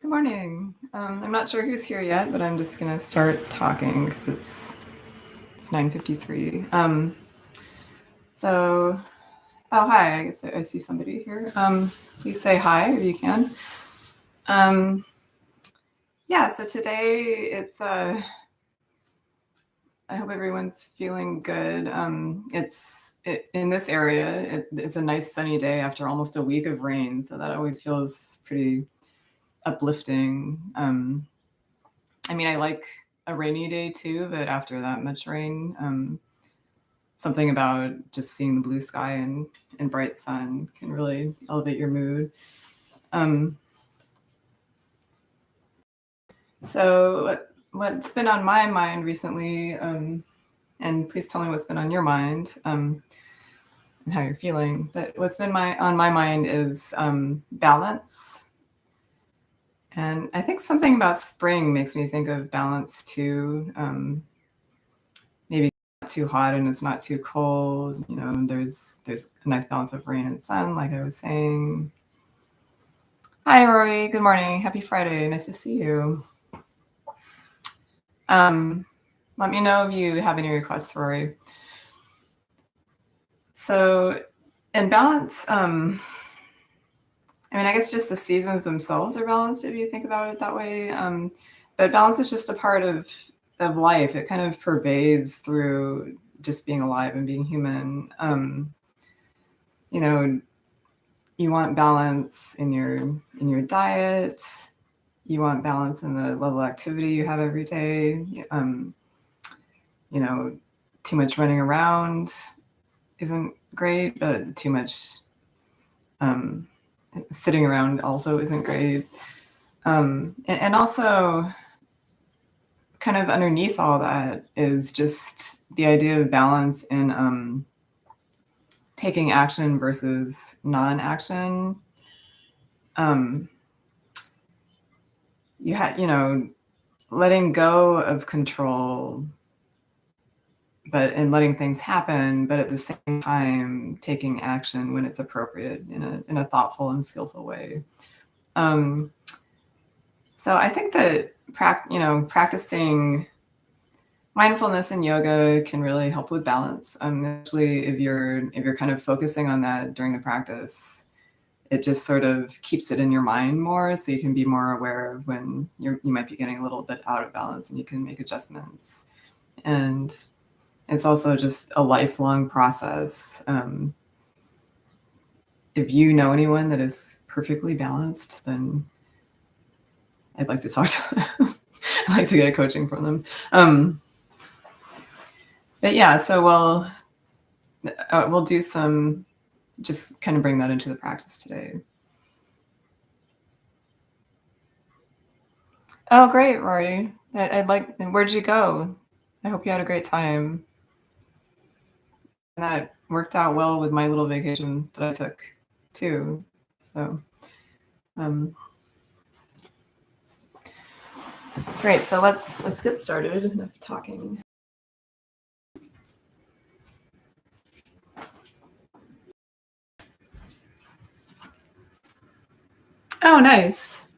Good morning. I'm not sure who's here yet, but I'm just gonna start talking because it's 9:53. Oh hi, I guess I see somebody here. Please say hi if you can. Um, yeah. So today I hope everyone's feeling good. In this area. It's a nice sunny day after almost a week of rain, so that always feels pretty uplifting. I mean, I like a rainy day too, but after that much rain, something about just seeing the blue sky and bright sun can really elevate your mood. So what's been on my mind recently, and please tell me what's been on your mind, and how you're feeling. But what's been on my mind is balance. And I think something about spring makes me think of balance too. Maybe not too hot and it's not too cold. There's a nice balance of rain and sun, like I was saying. Hi, Rory. Good morning. Happy Friday. Nice to see you. Let me know if you have any requests, Rory. So, in balance, I mean, I guess just the seasons themselves are balanced if you think about it that way. But balance is just a part of life. It kind of pervades through just being alive and being human. You want balance in your diet. You want balance in the level of activity you have every day. Too much running around isn't great, but too much sitting around also isn't great. And also, kind of underneath all that is just the idea of balance in taking action versus non-action. Letting go of control, and letting things happen, but at the same time taking action when it's appropriate in a thoughtful and skillful way. So I think that practicing mindfulness and yoga can really help with balance. Especially if you're kind of focusing on that during the practice, it just sort of keeps it in your mind more, so you can be more aware of when you might be getting a little bit out of balance, and you can make adjustments. And it's also just a lifelong process. If you know anyone that is perfectly balanced, then I'd like to talk to them. I'd like to get coaching from them. But yeah, so we'll do some, just kind of bring that into the practice today. Oh, great, Rory. Where'd you go? I hope you had a great time. And that worked out well with my little vacation that I took too. So, great. So let's get started. Enough talking. Oh, nice.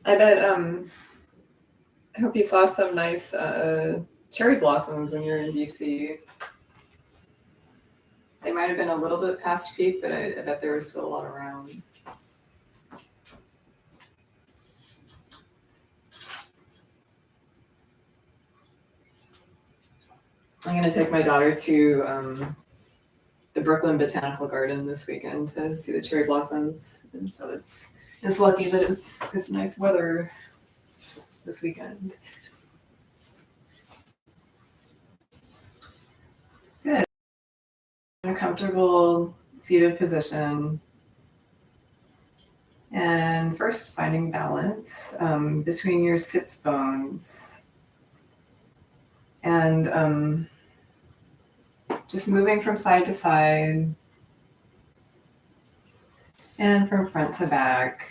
I bet. I hope you saw some nice cherry blossoms when you're in DC. They might have been a little bit past peak, but I bet there was still a lot around. I'm going to take my daughter to the Brooklyn Botanical Garden this weekend to see the cherry blossoms, and so it's lucky that it's nice weather this weekend. Good. In a comfortable seated position, and first finding balance between your sits bones, and just moving from side to side and from front to back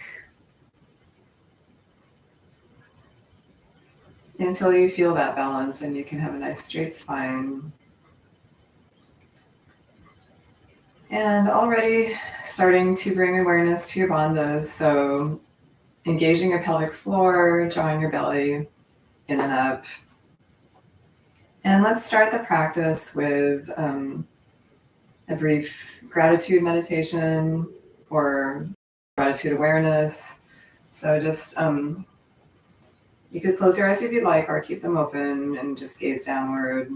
until you feel that balance and you can have a nice straight spine. And already starting to bring awareness to your bandhas. So engaging your pelvic floor, drawing your belly in and up. And let's start the practice with a brief gratitude meditation or gratitude awareness. So just you could close your eyes if you'd like, or keep them open and just gaze downward.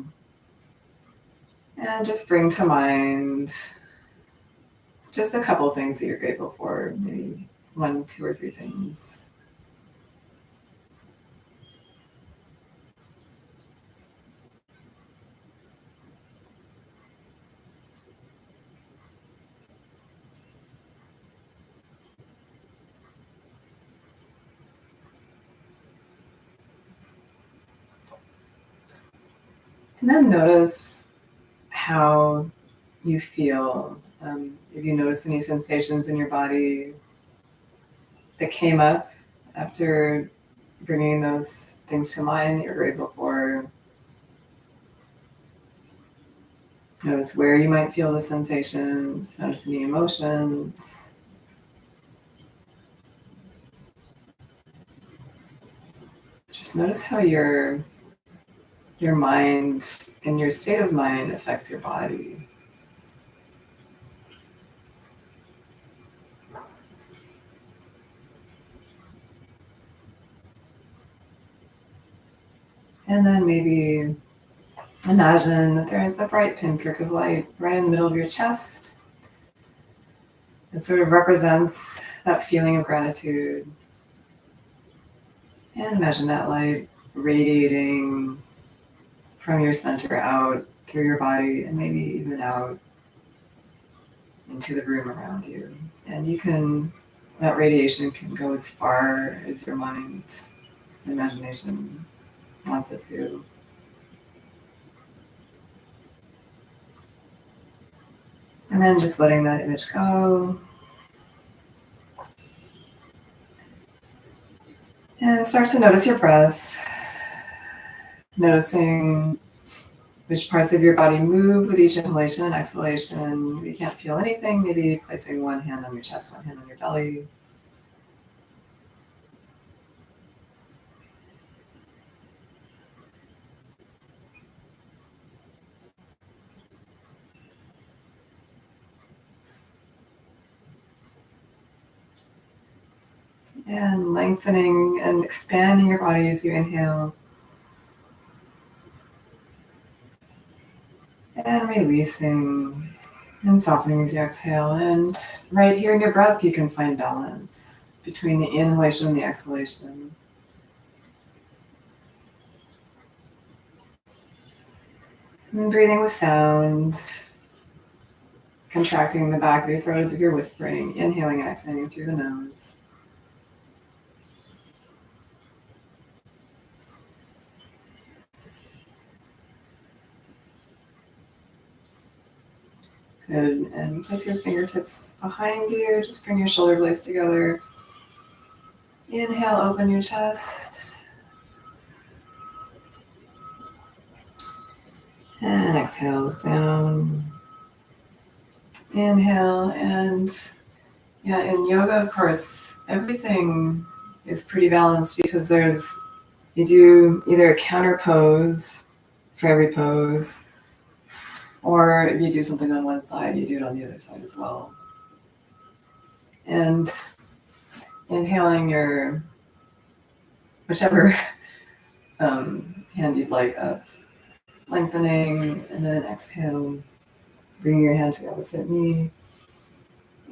And just bring to mind just a couple things that you're grateful for, maybe 1, 2, or 3 things. And then notice how you feel. If you notice any sensations in your body that came up after bringing those things to mind that you're grateful for. Notice where you might feel the sensations. Notice any emotions. Just notice how your mind and your state of mind affects your body. And then maybe imagine that there is a bright pinprick of light right in the middle of your chest. It sort of represents that feeling of gratitude. And imagine that light radiating from your center out through your body and maybe even out into the room around you. And that radiation can go as far as your mind and imagination wants it to. And then just letting that image go. And start to notice your breath. Noticing which parts of your body move with each inhalation and exhalation. If you can't feel anything, maybe placing one hand on your chest, one hand on your belly. And lengthening and expanding your body as you inhale. And releasing and softening as you exhale. And right here in your breath, you can find balance between the inhalation and the exhalation. And breathing with sound, contracting the back of your throat as if you're whispering, inhaling and exhaling through the nose. Good, and place your fingertips behind you. Just bring your shoulder blades together. Inhale, open your chest. And exhale, look down. Inhale, and in yoga, of course, everything is pretty balanced because you do either a counter pose for every pose, or if you do something on one side, you do it on the other side as well. And inhaling your whichever hand you'd like up, lengthening, and then exhale, bringing your hand to the opposite knee.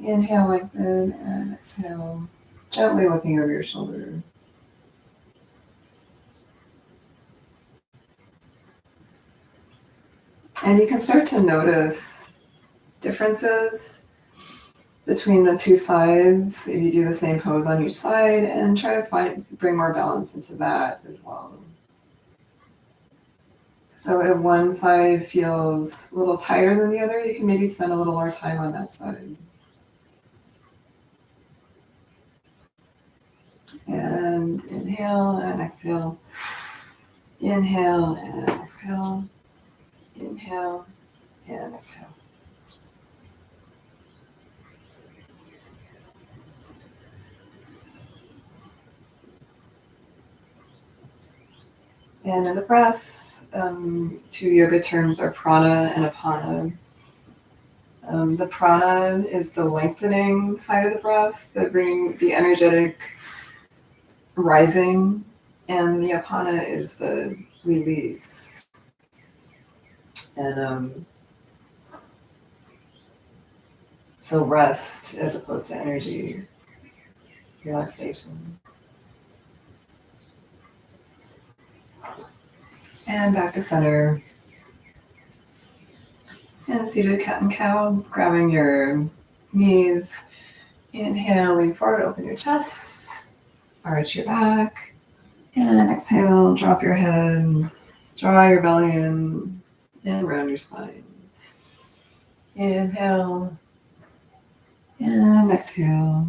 Inhale, lengthen, and exhale, gently looking over your shoulder. And you can start to notice differences between the two sides if you do the same pose on each side, and try to bring more balance into that as well. So if one side feels a little tighter than the other, you can maybe spend a little more time on that side. And inhale and exhale. Inhale and exhale. Inhale and exhale. And in the breath, two yoga terms are prana and apana. The prana is the lengthening side of the breath that brings the energetic rising, and the apana is the release. And so rest as opposed to energy, relaxation. And back to center. And seated cat and cow, grabbing your knees. Inhale, lean forward, open your chest, arch your back. And exhale, drop your head, draw your belly in, and round your spine. Inhale, and exhale.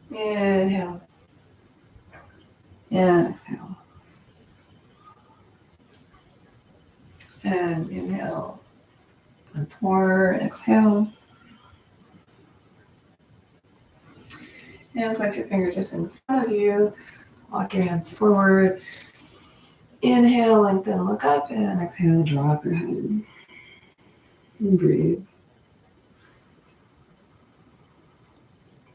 Inhale, and exhale. And inhale. Once more, exhale. And place your fingertips in front of you. Walk your hands forward. Inhale, lengthen, look up, and exhale, drop your head. And breathe.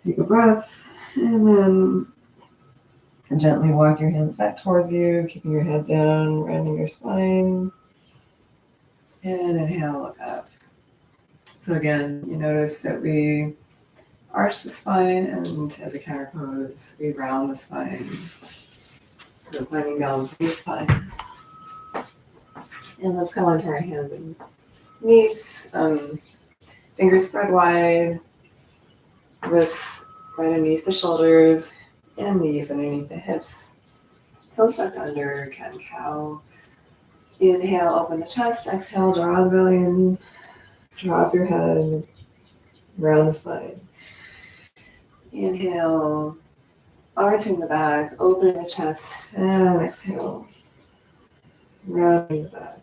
Take a breath, and then gently walk your hands back towards you, keeping your head down, rounding your spine. And inhale, look up. So again, you notice that we arch the spine, and as a counter pose, we round the spine. So finding balance in the spine. And let's come onto our hands and knees. Fingers spread wide, wrists right underneath the shoulders, and knees underneath the hips. Heels tucked under, cat and cow. Inhale, open the chest. Exhale, draw the belly in. Drop your head, round the spine. Inhale, arching the back, opening the chest, and exhale, rounding the back.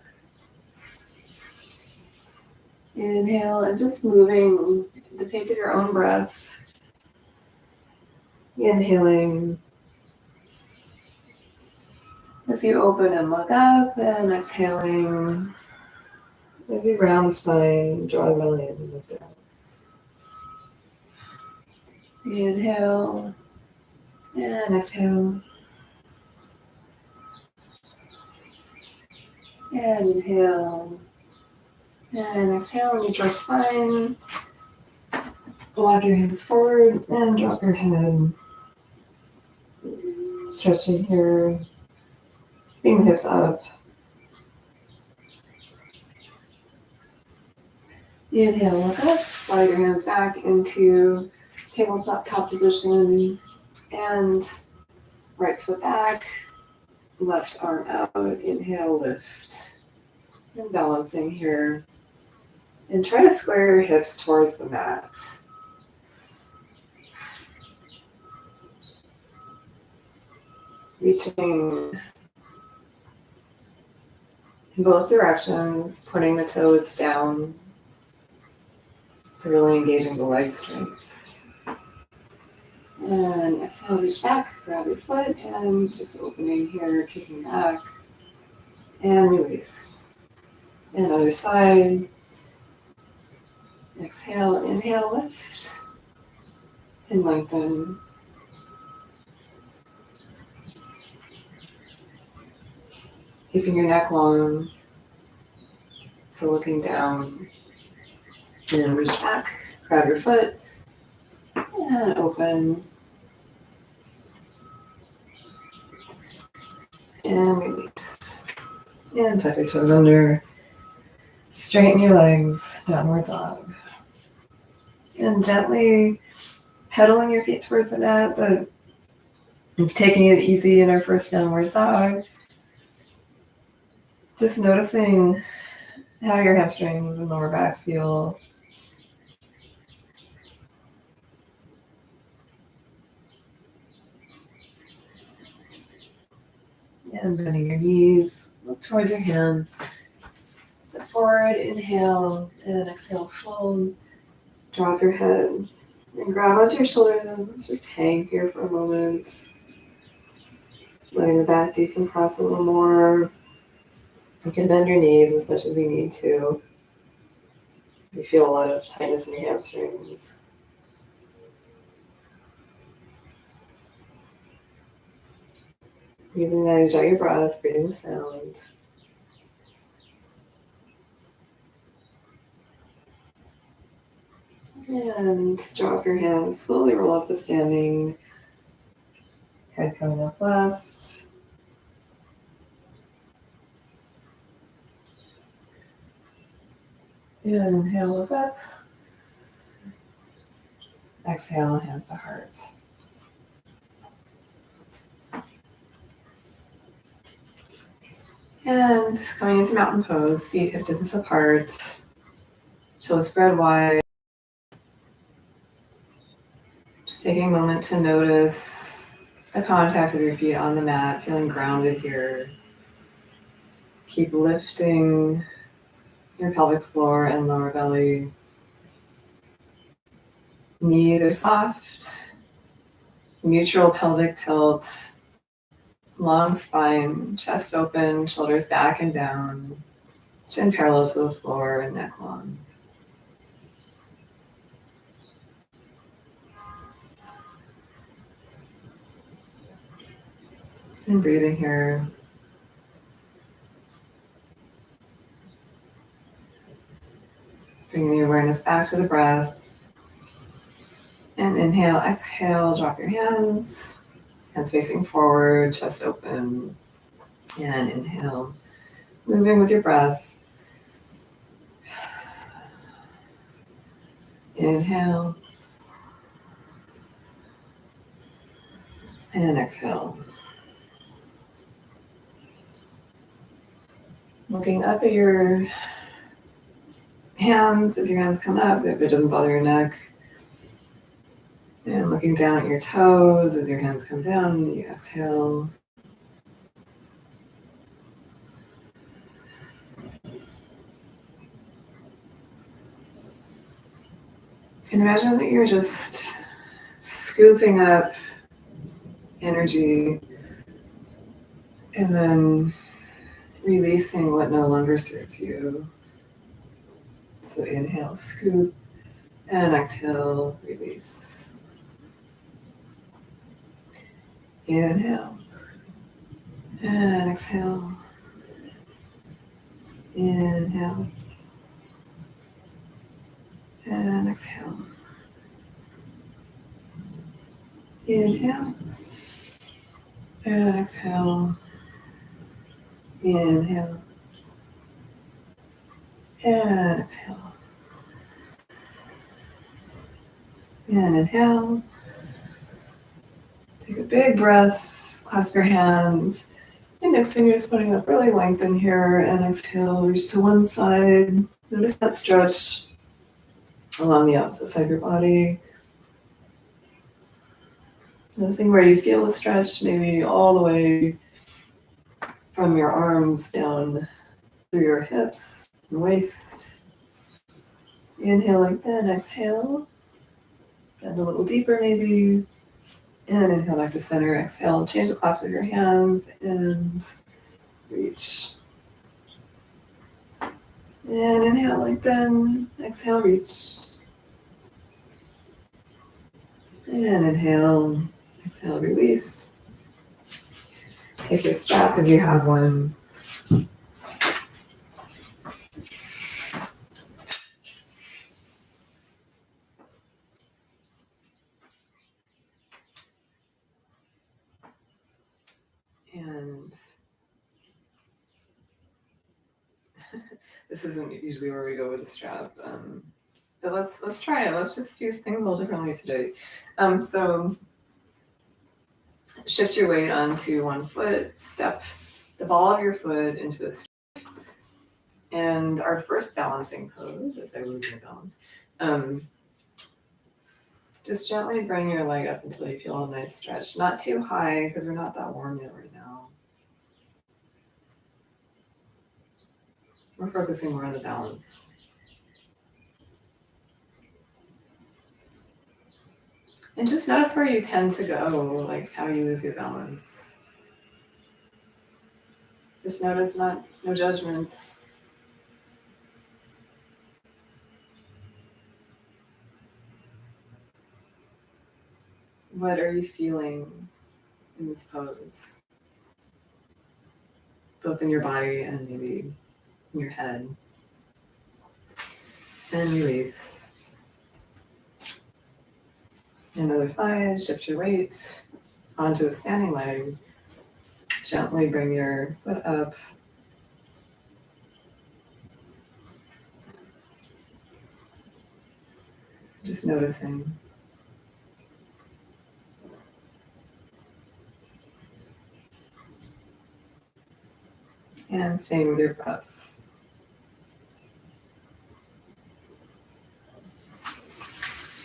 Inhale, and just moving the pace of your own breath. Inhaling as you open and look up, and exhaling as you round the spine, draw the belly in and look down. Inhale and exhale. And inhale and exhale, neutral spine. Walk your hands forward and drop your head. Stretching here, keeping the hips up. Inhale, look up, slide your hands back into tabletop position, and right foot back, left arm out. Inhale, lift, and balancing here. And try to square your hips towards the mat. Reaching in both directions, putting the toes down. So really engaging the leg strength. And exhale, reach back, grab your foot, and just opening here, kicking back, and release. And other side. Exhale, inhale, lift, and lengthen. Keeping your neck long, so looking down, and reach back, grab your foot, and open, and release. And tuck your toes under, straighten your legs, downward dog. And gently pedaling your feet towards the mat, but taking it easy in our first downward dog. Just noticing how your hamstrings and lower back feel. And bending your knees, look towards your hands. Step forward, inhale, and exhale, fold. Drop your head and grab onto your shoulders, and let's just hang here for a moment. letting the back decompress a little more. You can bend your knees as much as you need to. You feel a lot of tightness in your hamstrings. Using that, enjoy your breath, breathing the sound. And drop your hands, slowly roll up to standing. Head coming up last. And inhale, look up. Exhale, hands to heart. And coming into mountain pose, feet hip distance apart. Toes spread wide. Just taking a moment to notice the contact of your feet on the mat, feeling grounded here. Keep lifting your pelvic floor and lower belly. Knees are soft, neutral pelvic tilt, long spine, chest open, shoulders back and down, chin parallel to the floor and neck long. And breathing here. Bringing the awareness back to the breath. And inhale, exhale, drop your hands. Hands facing forward, chest open. And inhale, moving with your breath. Inhale. And exhale. Looking up at your hands as your hands come up, if it doesn't bother your neck. And looking down at your toes as your hands come down, you exhale. And imagine that you're just scooping up energy and then releasing what no longer serves you. So inhale, scoop, and exhale, release. Inhale, and exhale. Inhale, and exhale. Inhale, and exhale. Inhale, and exhale. And inhale. Take a big breath, clasp your hands. Index fingers pointing up, really lengthen here, and exhale, reach to one side. Notice that stretch along the opposite side of your body. Noticing where you feel the stretch, maybe all the way from your arms down through your hips and waist. Inhale like that, exhale. Bend a little deeper maybe. And inhale back to center, exhale. Change the clasp of your hands and reach. And inhale like that, exhale, reach. And inhale, exhale, release. Take your strap if you have one. And this isn't usually where we go with the strap, but let's try it. Let's just use things a little differently today. So shift your weight onto one foot, step the ball of your foot into the strap. And our first balancing pose, as I lose my balance, just gently bring your leg up until you feel a nice stretch. Not too high because we're not that warm yet right now. We're focusing more on the balance. And just notice where you tend to go, like how you lose your balance. Just notice, no judgment. What are you feeling in this pose? Both in your body and maybe in your head. And release. And other side, shift your weight onto the standing leg. Gently bring your foot up. Just noticing. And staying with your breath.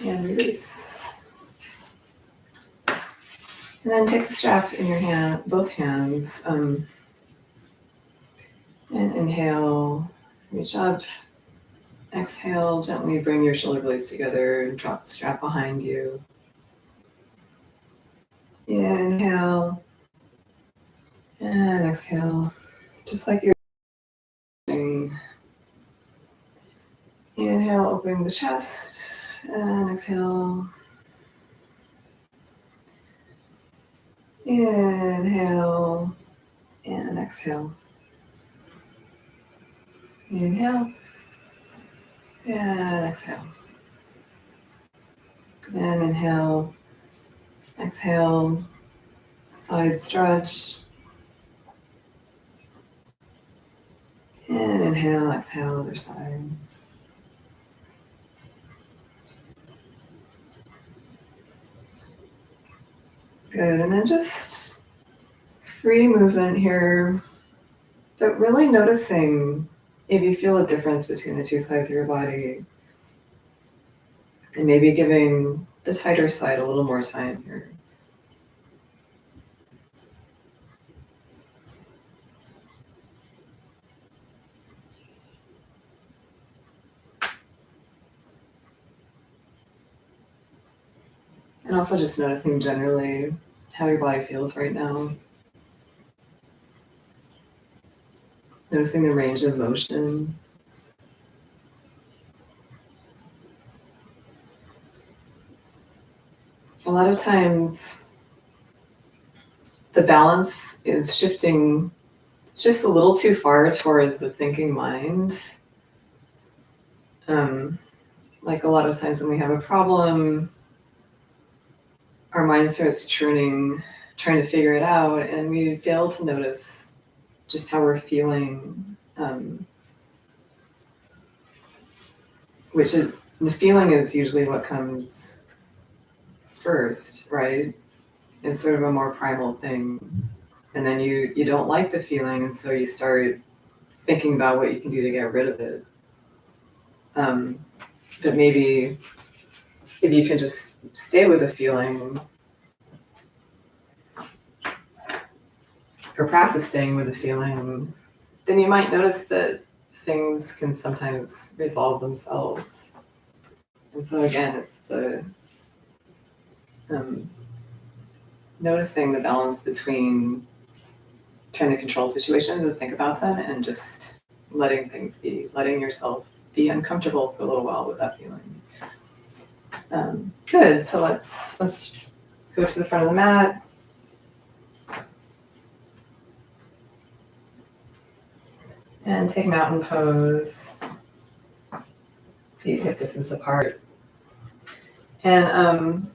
And release. And then take the strap in your hand, both hands, and inhale, reach up. Exhale, gently bring your shoulder blades together and drop the strap behind you. Inhale, and exhale, just like you're doing. Inhale, opening the chest, and exhale. Inhale, and exhale. Inhale, and exhale. And inhale, exhale, side stretch. And inhale, exhale, other side. Good, and then just free movement here, but really noticing if you feel a difference between the two sides of your body. And maybe giving the tighter side a little more time here. And also just noticing generally how your body feels right now. Noticing the range of motion. A lot of times the balance is shifting just a little too far towards the thinking mind. Like a lot of times when we have a problem, our mind starts churning, trying to figure it out, and we fail to notice just how we're feeling, the feeling is usually what comes first, right? It's sort of a more primal thing. And then you don't like the feeling, and so you start thinking about what you can do to get rid of it. But maybe if you can just stay with the feeling, or practice staying with the feeling, then you might notice that things can sometimes resolve themselves. And so again, it's the noticing the balance between trying to control situations and think about them and just letting things be, letting yourself be uncomfortable for a little while with that feeling. Good, so let's go to the front of the mat. And take mountain pose. Feet hip distance apart. And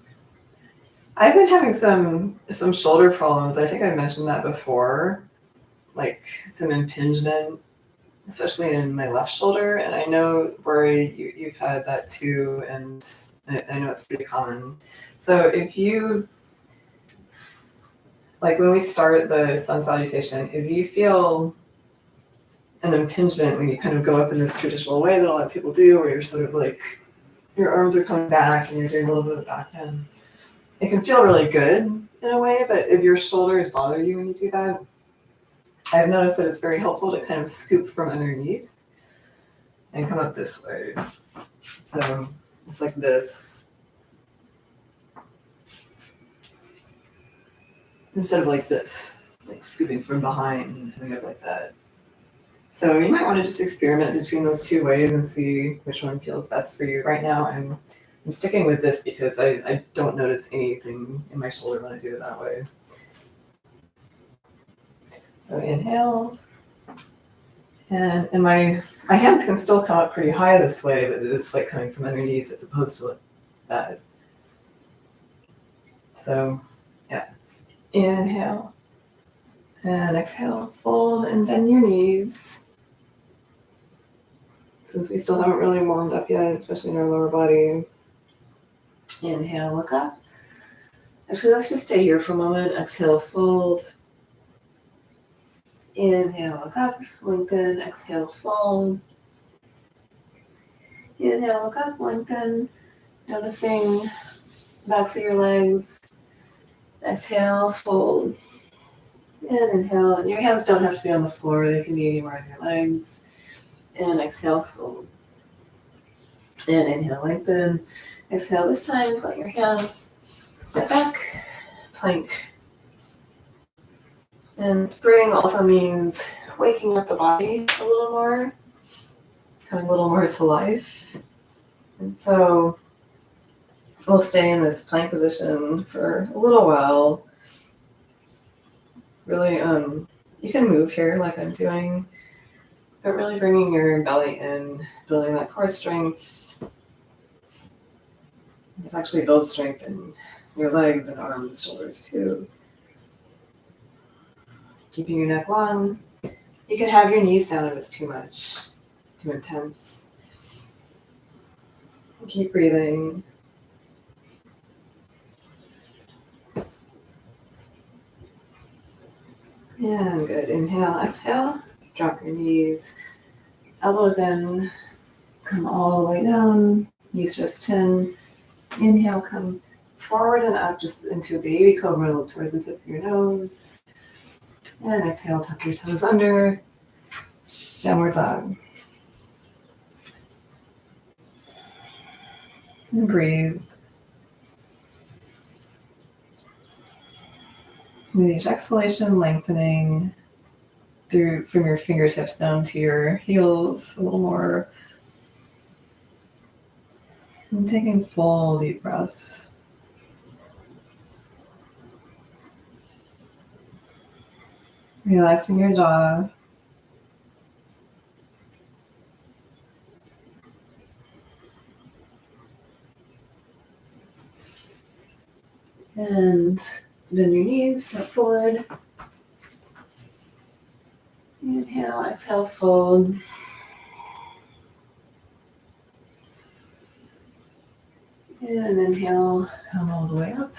I've been having some shoulder problems. I think I mentioned that before, like some impingement, especially in my left shoulder. And I know, Rory, you've had that too, and I know it's pretty common. So if you, like when we start the sun salutation, if you feel an impingement when you kind of go up in this traditional way that a lot of people do, where you're sort of like, your arms are coming back and you're doing a little bit of back bend. It can feel really good in a way, but if your shoulders bother you when you do that, I've noticed that it's very helpful to kind of scoop from underneath and come up this way. So it's like this. Instead of like this. like scooping from behind and coming up like that. So you might want to just experiment between those two ways and see which one feels best for you. Right now, I'm sticking with this because I don't notice anything in my shoulder when I do it that way. So inhale, and my hands can still come up pretty high this way, but it's like coming from underneath as opposed to like that. So yeah, inhale, and exhale, fold and bend your knees. Since we still haven't really warmed up yet, especially in our lower body. Inhale, look up. Actually, let's just stay here for a moment. Exhale, fold. Inhale, look up, lengthen. Exhale, fold. Inhale, look up, lengthen. Noticing the backs of your legs. Exhale, fold. And inhale. And your hands don't have to be on the floor. They can be anywhere on your legs. And exhale, fold. And inhale, lengthen. Exhale, this time, plant your hands. Step back, plank. And spring also means waking up the body a little more, coming a little more to life. And so we'll stay in this plank position for a little while. Really, you can move here like I'm doing, but really bringing your belly in, building that core strength. It's actually builds strength in your legs and arms, shoulders too. Keeping your neck long. You can have your knees down if it's too much, too intense. Keep breathing. And good. Inhale, exhale. Drop your knees. Elbows in. Come all the way down. Knees just chin. Inhale, come forward and up just into a baby cobra, look towards the tip of your nose. And exhale, tuck your toes under. Downward dog. And breathe. With each exhalation, lengthening through from your fingertips down to your heels a little more. And taking full deep breaths. Relaxing your jaw. And bend your knees, step forward. Inhale, exhale, fold. And inhale, come all the way up.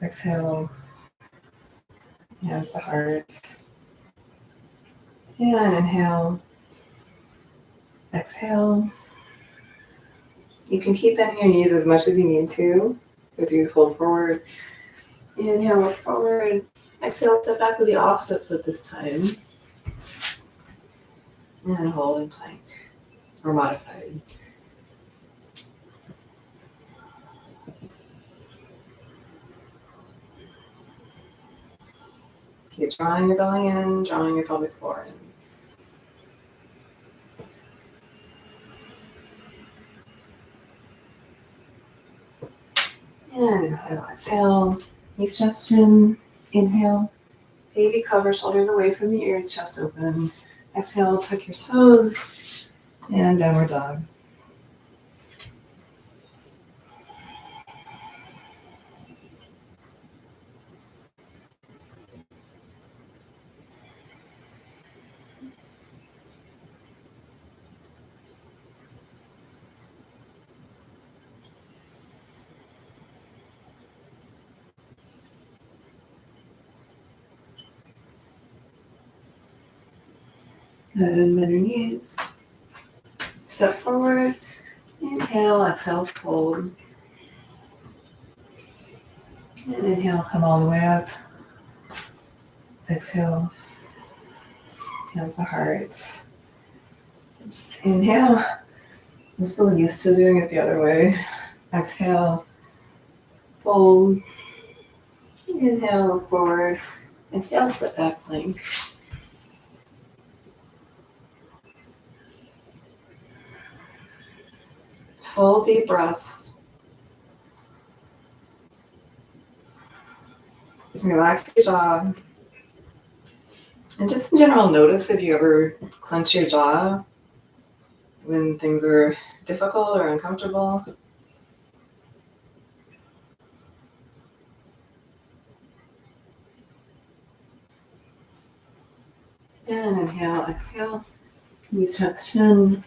Exhale, hands to heart. And inhale, exhale. You can keep bending your knees as much as you need to as you fold forward. Inhale, look forward. Exhale, step back with the opposite foot this time. And hold in plank or modified. Keep drawing your belly in, drawing your pelvic floor in. And inhale, exhale, knees chest chin. Inhale, baby cover, shoulders away from the ears, chest open. Exhale, tuck your toes, and downward dog. And bend your knees. Step forward. Inhale, exhale, fold. And inhale, come all the way up. Exhale, hands to heart. Just inhale. I'm still used to doing it the other way. Exhale, fold. Inhale, look forward. Exhale, step back, plank. Full deep breaths. Relax your jaw. And just in general, notice if you ever clench your jaw when things are difficult or uncomfortable. And inhale, exhale. Knees touch chin.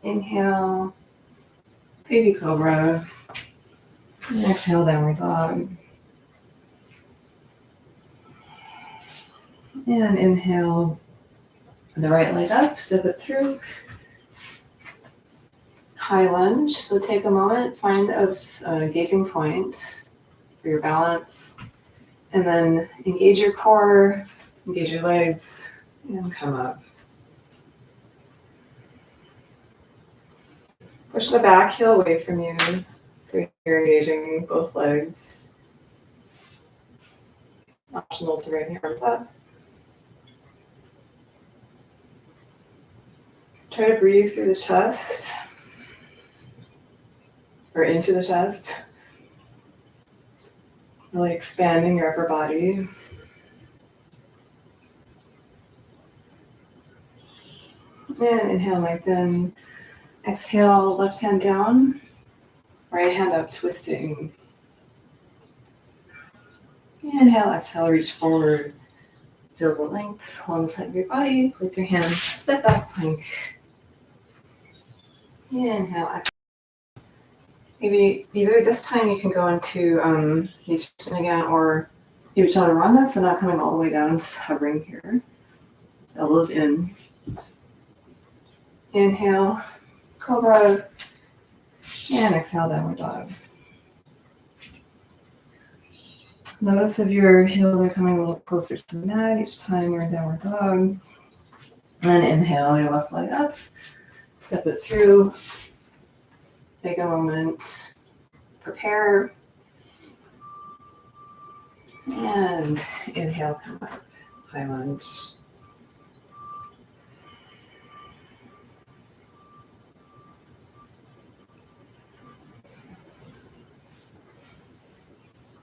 Inhale, baby cobra. And exhale, downward dog. And inhale, the right leg up, step it through. High lunge. So take a moment, find a gazing point for your balance. And then engage your core, engage your legs, and come up. Push the back heel away from you so you're engaging both legs. Optional to bring your arms up. Try to breathe through the chest or into the chest. Really expanding your upper body. And inhale, lengthen. Exhale, left hand down, right hand up, twisting. Inhale, exhale, reach forward. Feel the length along the side of your body. Place your hands, step back, plank. Inhale, exhale. Maybe either this time you can go into knee chin again or maybe chaturanga, so not coming all the way down, just hovering here. Elbows in. Inhale, cobra, and exhale, downward dog. Notice if your heels are coming a little closer to the mat each time you're in downward dog. And inhale, your left leg up, step it through. Take a moment, prepare. And inhale, come up, high lunge.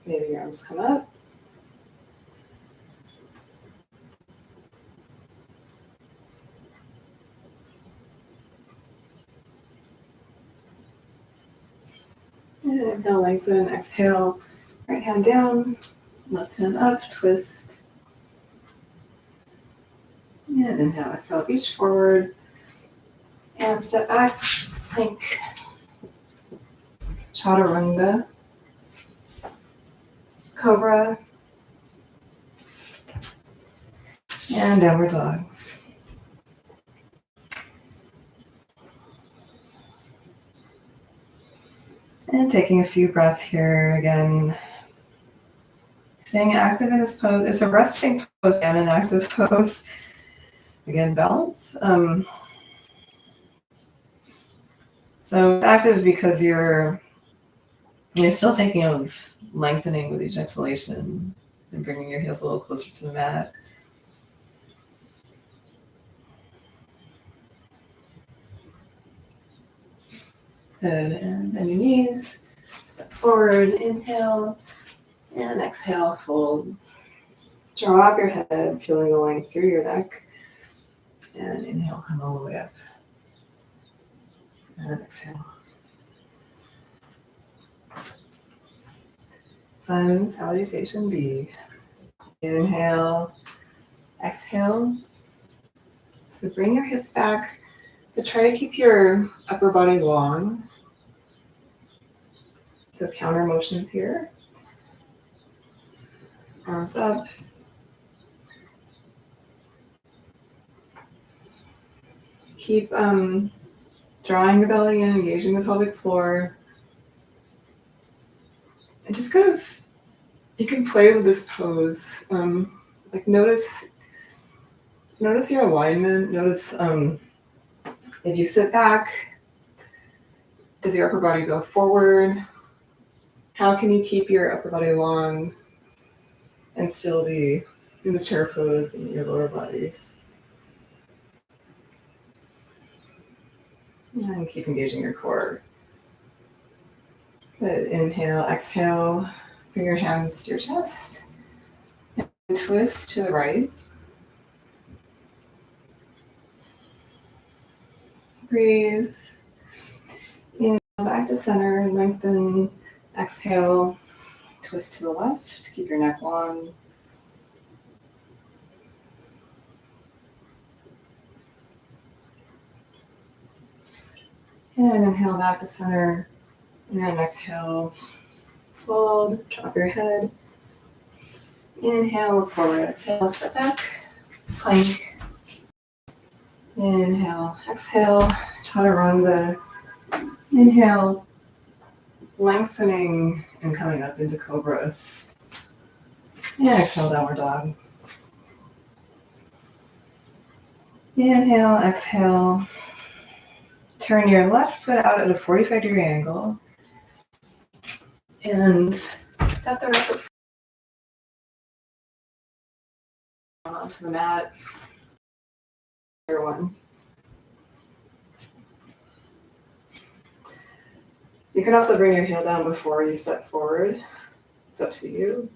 Maybe your arms come up. And inhale, lengthen, exhale, right hand down, left hand up, twist. And inhale, exhale, reach forward. And step back, plank. Chaturanga. Cobra. And downward dog. And taking a few breaths here again. Staying active in this pose. It's a resting pose and an active pose. Again, balance. So it's active because you're still thinking of lengthening with each exhalation and bringing your heels a little closer to the mat. Good, and bend your knees, step forward, inhale, and exhale, fold. Draw up your head, feeling the length through your neck, and inhale, come all the way up, and exhale. Sun salutation B. Inhale, exhale. So bring your hips back, but try to keep your upper body long. So counter motions here. Arms up. Keep drawing the belly in, engaging the pelvic floor. And just kind of, you can play with this pose. Like notice your alignment. Notice if you sit back, does your upper body go forward? How can you keep your upper body long? and still be in the chair pose in your lower body. And keep engaging your core. Good. Inhale, exhale. Bring your hands to your chest. And twist to the right. Breathe. Inhale back to center. Lengthen. Exhale. Twist to the left. Keep your neck long. And inhale back to center. And exhale. Fold. Drop your head. Inhale, look forward. Exhale, step back. Plank. Inhale, exhale. Chaturanga. Inhale, lengthening and coming up into cobra. And exhale, downward dog. Inhale, exhale. Turn your left foot out at a 45-degree angle. And step the right foot onto the mat. Here one. You can also bring your heel down before you step forward. It's up to you.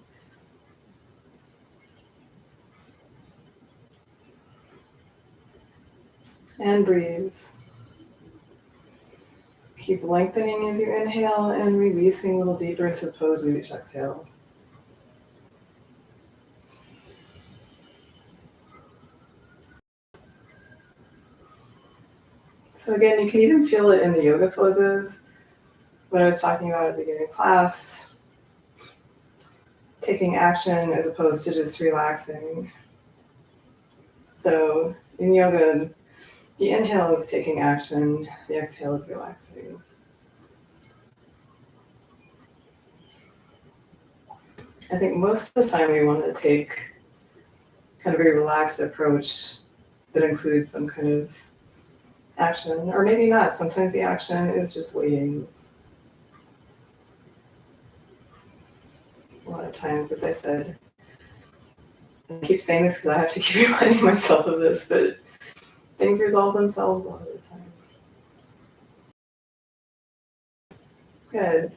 And breathe. Keep lengthening as you inhale and releasing a little deeper into the pose with each exhale. So again, you can even feel it in the yoga poses. What I was talking about at the beginning of class, taking action as opposed to just relaxing. So in yoga, the inhale is taking action, the exhale is relaxing. I think most of the time we want to take kind of a very relaxed approach that includes some kind of action, or maybe not. Sometimes the action is just waiting. A lot of times, as I said, I keep saying this because I have to keep reminding myself of this, but things resolve themselves a lot of the time. Good.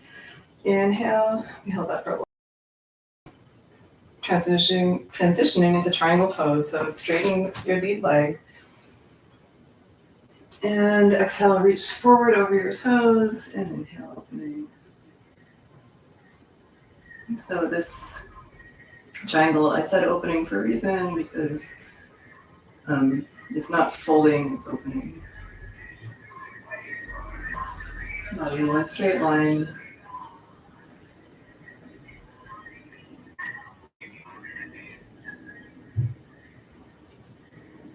Inhale, we held that for a while. Transitioning into triangle pose, so straighten your lead leg. And exhale, reach forward over your toes, and inhale, opening. So this triangle, I said opening for a reason, because it's not folding, it's opening. Body in one straight line.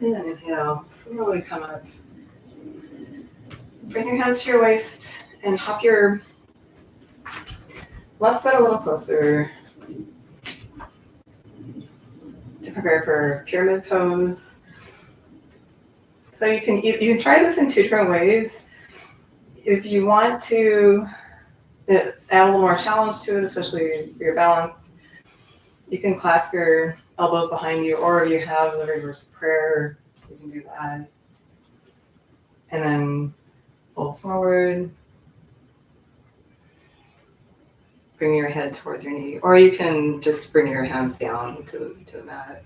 And then inhale, slowly come up. Bring your hands to your waist and hop your left foot a little closer to prepare for pyramid pose. So you can try this in two different ways. If you want to add a little more challenge to it, especially for your balance, you can clasp your elbows behind you, or if you have the reverse prayer, you can do that. And then fold forward. Bring your head towards your knee, or you can just bring your hands down to the mat.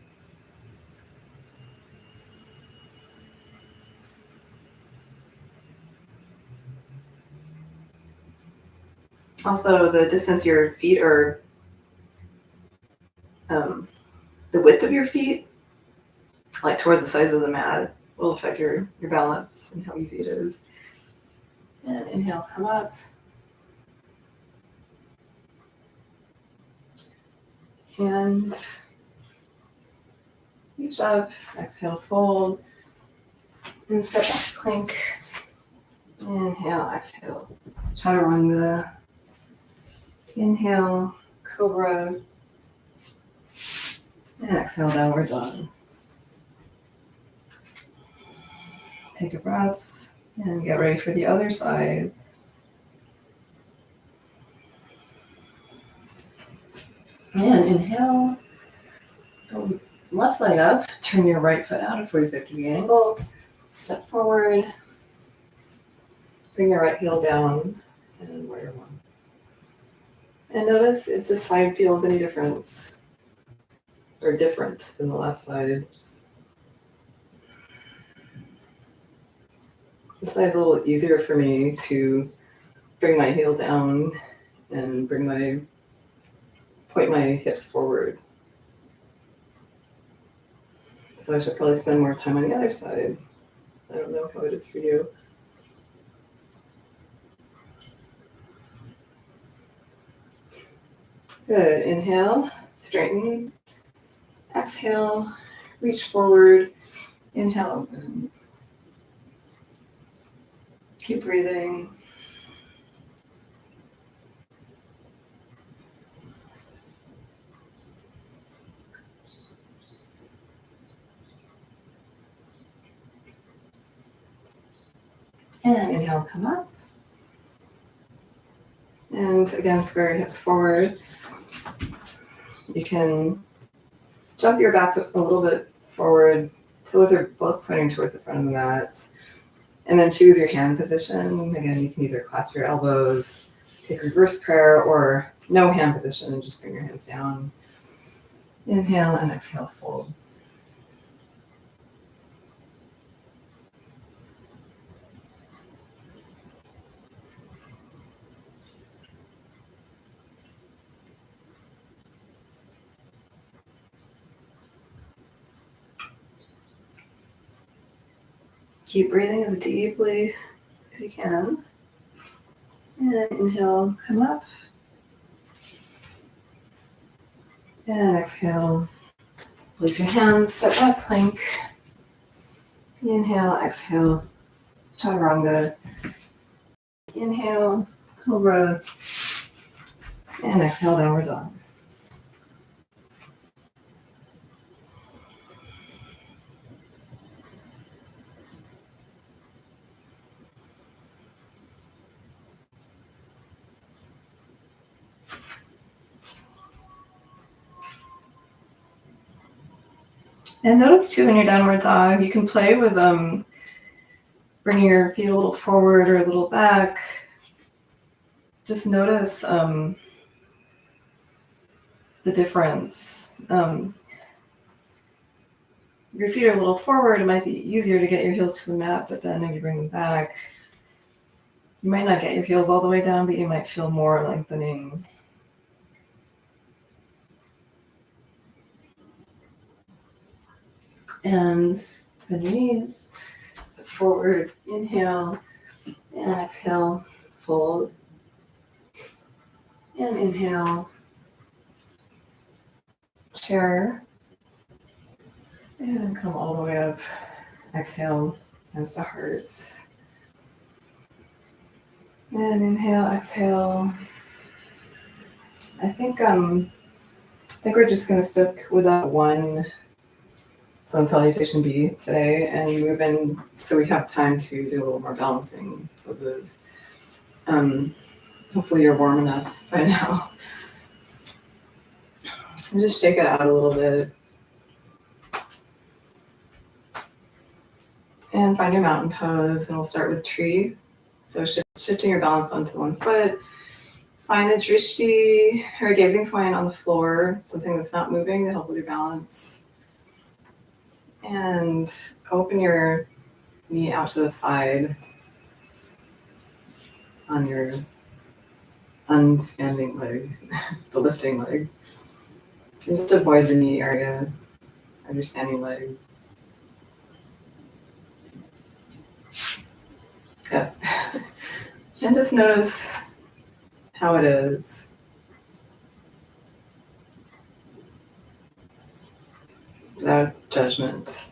Also, the distance your feet are, the width of your feet, like towards the sides of the mat, will affect your balance and how easy it is. And inhale, come up. And reach up, exhale, fold. And step back, plank. Inhale, exhale. Chaturanga. Inhale, cobra. And exhale, downward dog. Take a breath and get ready for the other side. And inhale, leg up, turn your right foot out at a 45-degree angle, step forward, bring your right heel down, and warrior one. And notice if the side feels any difference or different than the last side. This side's a little easier for me to bring my heel down and point my hips forward. So I should probably spend more time on the other side. I don't know how it is for you. Good. Inhale, straighten. Exhale, reach forward. Inhale, open. Keep breathing. And inhale, come up. And again, square your hips forward. You can jump your back a little bit forward. Toes are both pointing towards the front of the mat. And then choose your hand position. Again, you can either clasp your elbows, take reverse prayer, or no hand position and just bring your hands down. Inhale and exhale, fold. Keep breathing as deeply as you can. And inhale, come up. And exhale, place your hands, step back plank. Inhale, exhale, chaturanga. Inhale, cobra. And exhale, downward dog. And notice too, in your downward dog, you can play with bringing your feet a little forward or a little back. Just notice the difference. Your feet are a little forward, it might be easier to get your heels to the mat, but then if you bring them back, you might not get your heels all the way down, but you might feel more lengthening. And bend your knees, forward, inhale, and exhale, fold. And inhale, chair, and come all the way up. Exhale, hands to hearts. And inhale, exhale. I think we're just going to stick with that one Sun Salutation B today and move in so we have time to do a little more balancing poses. Hopefully you're warm enough by now. And just shake it out a little bit. And find your mountain pose, and we'll start with tree. So shifting your balance onto one foot. Find a drishti or a gazing point on the floor, something that's not moving to help with your balance. And open your knee out to the side on your unstanding leg, the lifting leg. And just avoid the knee area of your standing leg. Yeah. And just notice how it is. Without judgment.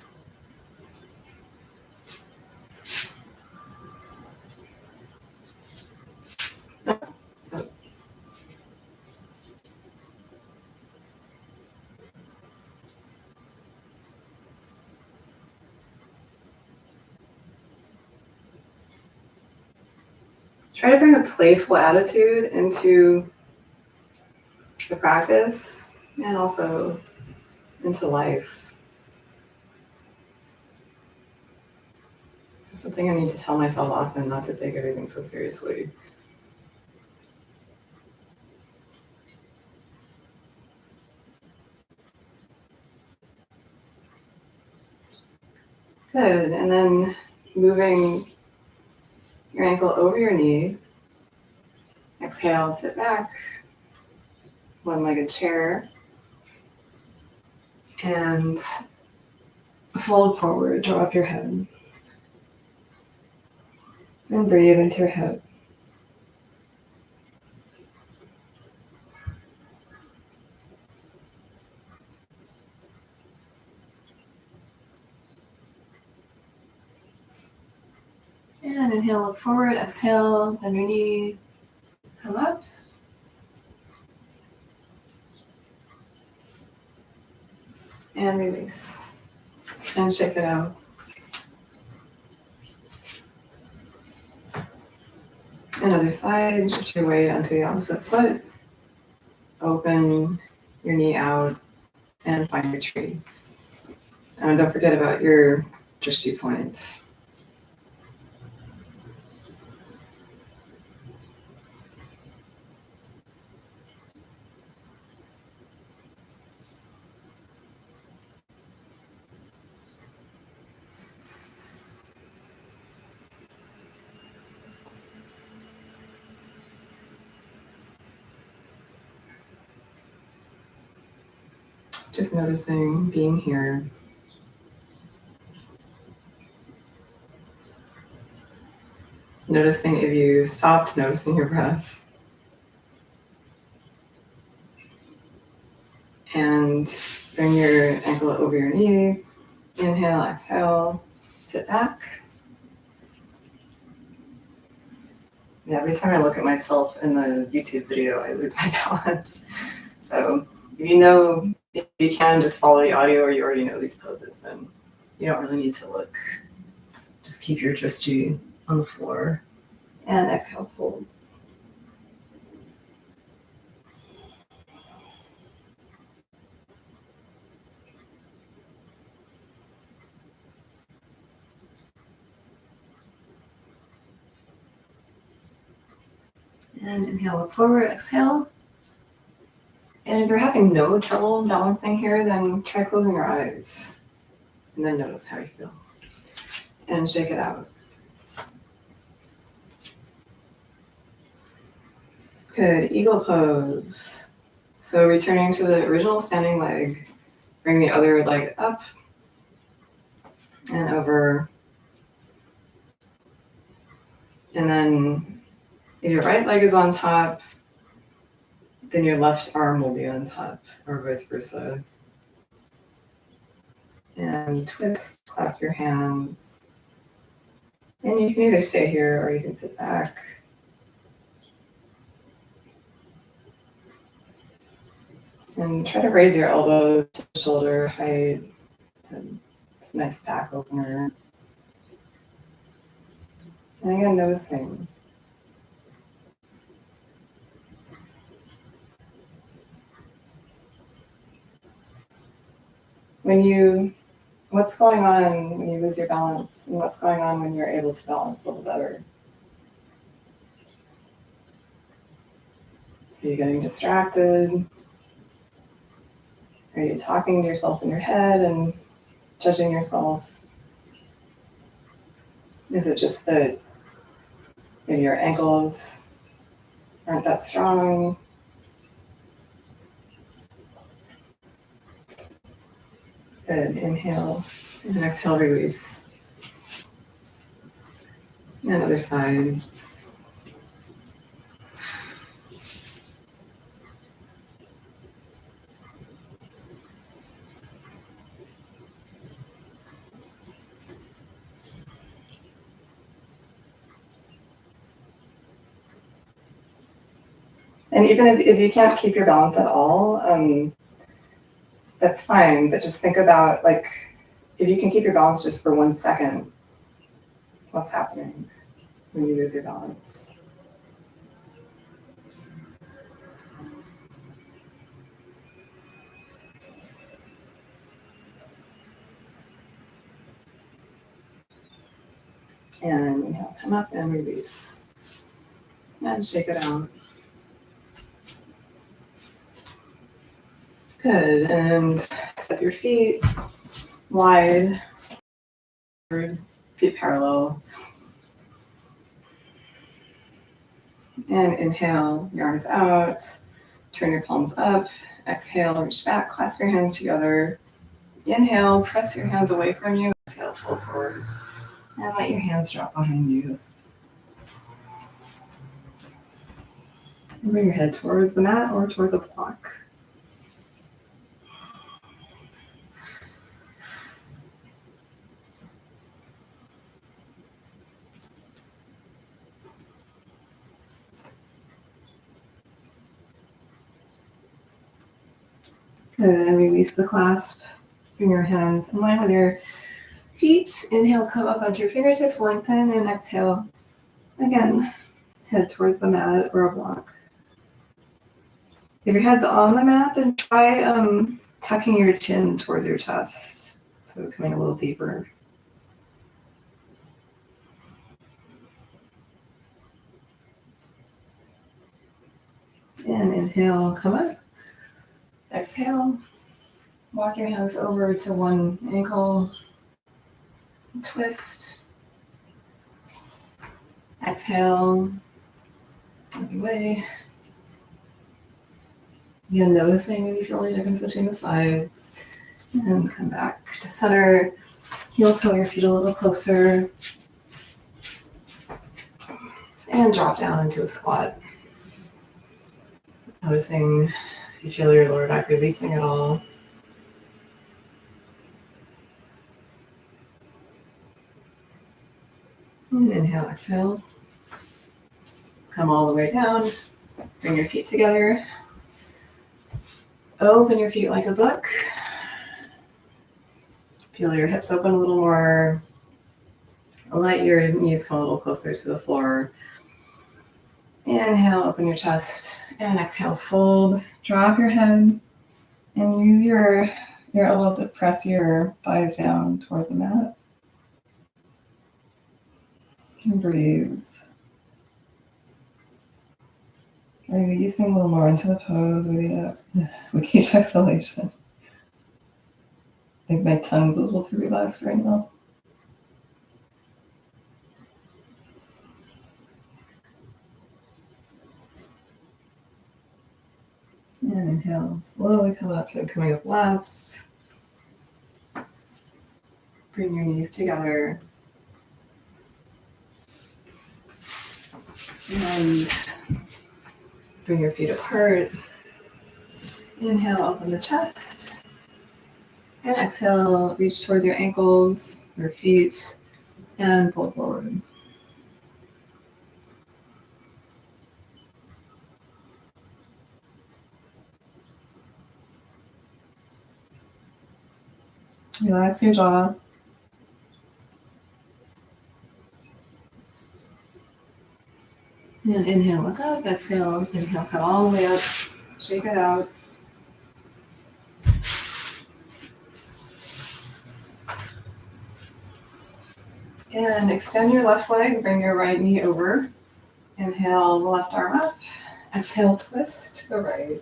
Try to bring a playful attitude into the practice and also into life. It's something I need to tell myself often, not to take everything so seriously. Good, and then moving your ankle over your knee. Exhale, sit back, one-legged chair, and fold forward, draw up your head, and breathe into your head. And inhale, look forward, exhale, bend your knee, come up. And release. And shake it out. Another side, shift your weight onto the opposite foot. Open your knee out and find your tree. And don't forget about your drishti point. Just noticing being here. Noticing if you stopped, noticing your breath. And bring your ankle over your knee. Inhale, exhale, sit back. Yeah, every time I look at myself in the YouTube video, I lose my balance. So if you can just follow the audio or you already know these poses, then you don't really need to look. Just keep your drishti on the floor and exhale, fold. And inhale, look forward, exhale. And if you're having no trouble balancing here, then try closing your eyes. And then notice how you feel. And shake it out. Good, eagle pose. So returning to the original standing leg, bring the other leg up and over. And then if your right leg is on top, then your left arm will be on top, or vice versa. And twist, clasp your hands. And you can either stay here or you can sit back. And try to raise your elbows to shoulder height. It's a nice back opener. And again, noticing. What's going on when you lose your balance, and what's going on when you're able to balance a little better? Are you getting distracted? Are you talking to yourself in your head and judging yourself? Is it just that maybe your ankles aren't that strong? Good, inhale, and exhale, release. And other side. And even if you can't keep your balance at all, that's fine, but just think about, like, if you can keep your balance just for 1 second, what's happening when you lose your balance? And inhale, come up and release. And shake it out. Good. And step your feet wide, feet parallel. And inhale, your arms out. Turn your palms up. Exhale, reach back, clasp your hands together. Inhale, press your hands away from you. Exhale, fold forward. And let your hands drop behind you. And bring your head towards the mat or towards a block. Good, and release the clasp. Bring your hands in line with your feet. Inhale, come up onto your fingertips, lengthen, and exhale. Again, head towards the mat or a block. If your head's on the mat, then try tucking your chin towards your chest. So coming a little deeper. And inhale, come up. Exhale, walk your hands over to one ankle. Twist. Exhale, move away. Again, noticing if you feel any difference between the sides. And come back to center. Heel toe your feet a little closer. And drop down into a squat. Noticing if you feel your lower back releasing at all. And inhale, exhale. Come all the way down. Bring your feet together. Open your feet like a book. Peel your hips open a little more. Let your knees come a little closer to the floor. Inhale, open your chest. And exhale, fold. Drop your head. And use your elbows to press your thighs down towards the mat. And breathe. Releasing a little more into the pose with each exhalation. I think my tongue's a little too relaxed right now. And inhale, slowly come up, and coming up last. Bring your knees together. And bring your feet apart. Inhale, open the chest. And exhale, reach towards your ankles, your feet, and pull forward. Relax your jaw. And inhale, look up. Exhale, inhale, come all the way up. Shake it out. And extend your left leg. Bring your right knee over. Inhale, the left arm up. Exhale, twist to the right.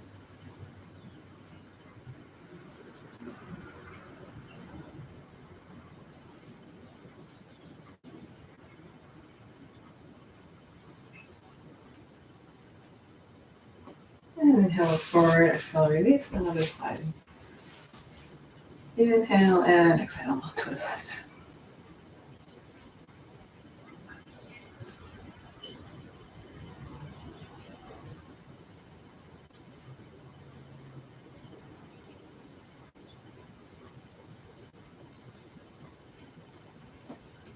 And inhale forward, exhale, release, another side. Inhale and exhale, twist.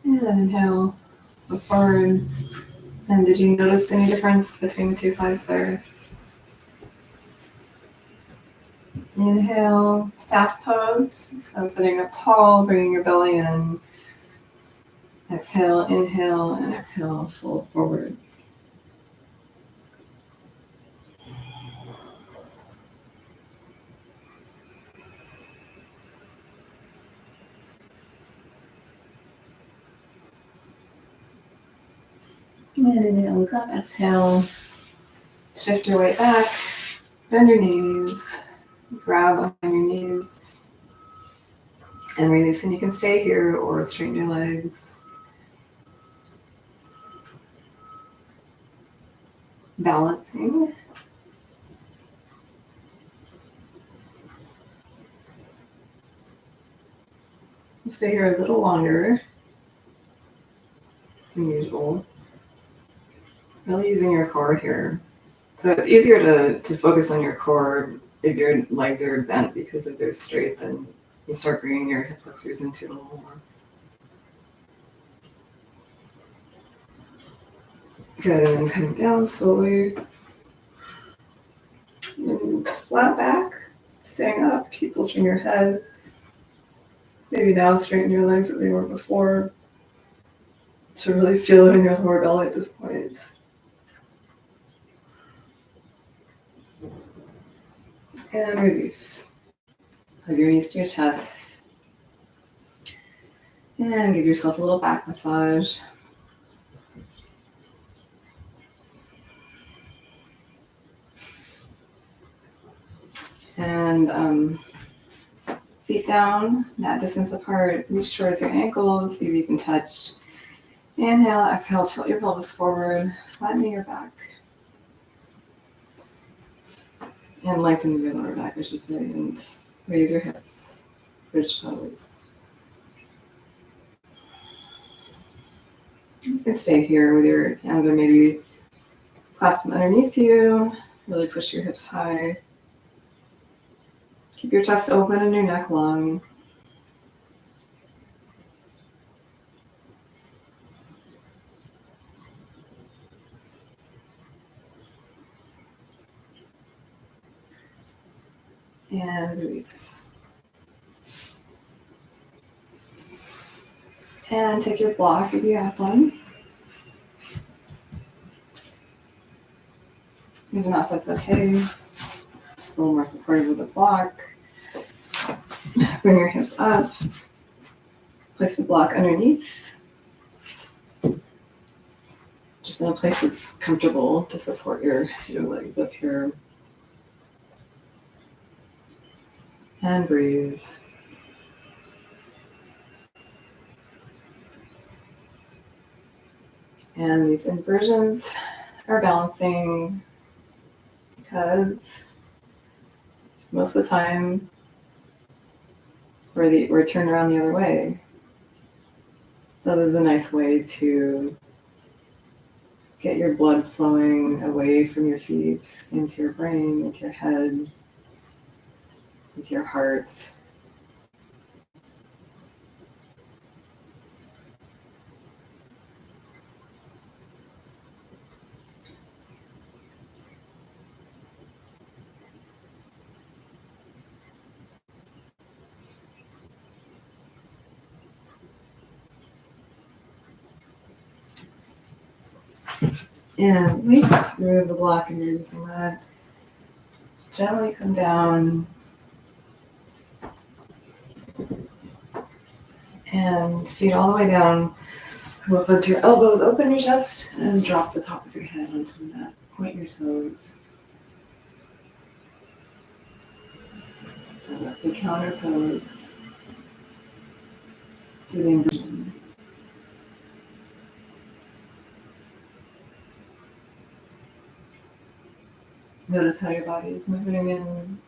And then inhale, look forward. And did you notice any difference between the two sides there? Inhale, staff pose. So sitting up tall, bringing your belly in. Exhale, inhale, and exhale, fold forward. And inhale, look up, exhale. Shift your weight back, bend your knees, grab on your knees, and release. And you can stay here or straighten your legs. Balancing. Stay here a little longer than usual. Really using your core here. So it's easier to focus on your core if your legs are bent, because if they're straight, then you start bringing your hip flexors into it a little more. Good, and then coming down slowly. And flat back, staying up, keep lifting your head. Maybe now straighten your legs as they were before, to really feel it in your lower belly at this point. And release. Hug your knees to your chest. And give yourself a little back massage. And feet down, mat distance apart. Reach towards your ankles, see if you can touch. Inhale, exhale, tilt your pelvis forward, flatten your back. And lengthen your lower back, I should say, and raise your hips, bridge pose. You can stay here with your hands, or maybe clasp them underneath you. Really push your hips high. Keep your chest open and your neck long. And release. And take your block if you have one. Even if that's okay. Just a little more supportive with the block. Bring your hips up. Place the block underneath. Just in a place that's comfortable to support your legs up here. And breathe. And these inversions are balancing, because most of the time we're turned around the other way. So this is a nice way to get your blood flowing away from your feet into your brain, into your head, into your heart. And release, remove the block and you're using that. Gently come down. And feet all the way down. Come up onto your elbows, open your chest, and drop the top of your head onto the mat. Point your toes. So that's the counter pose. Do the inversion. Notice how your body is moving in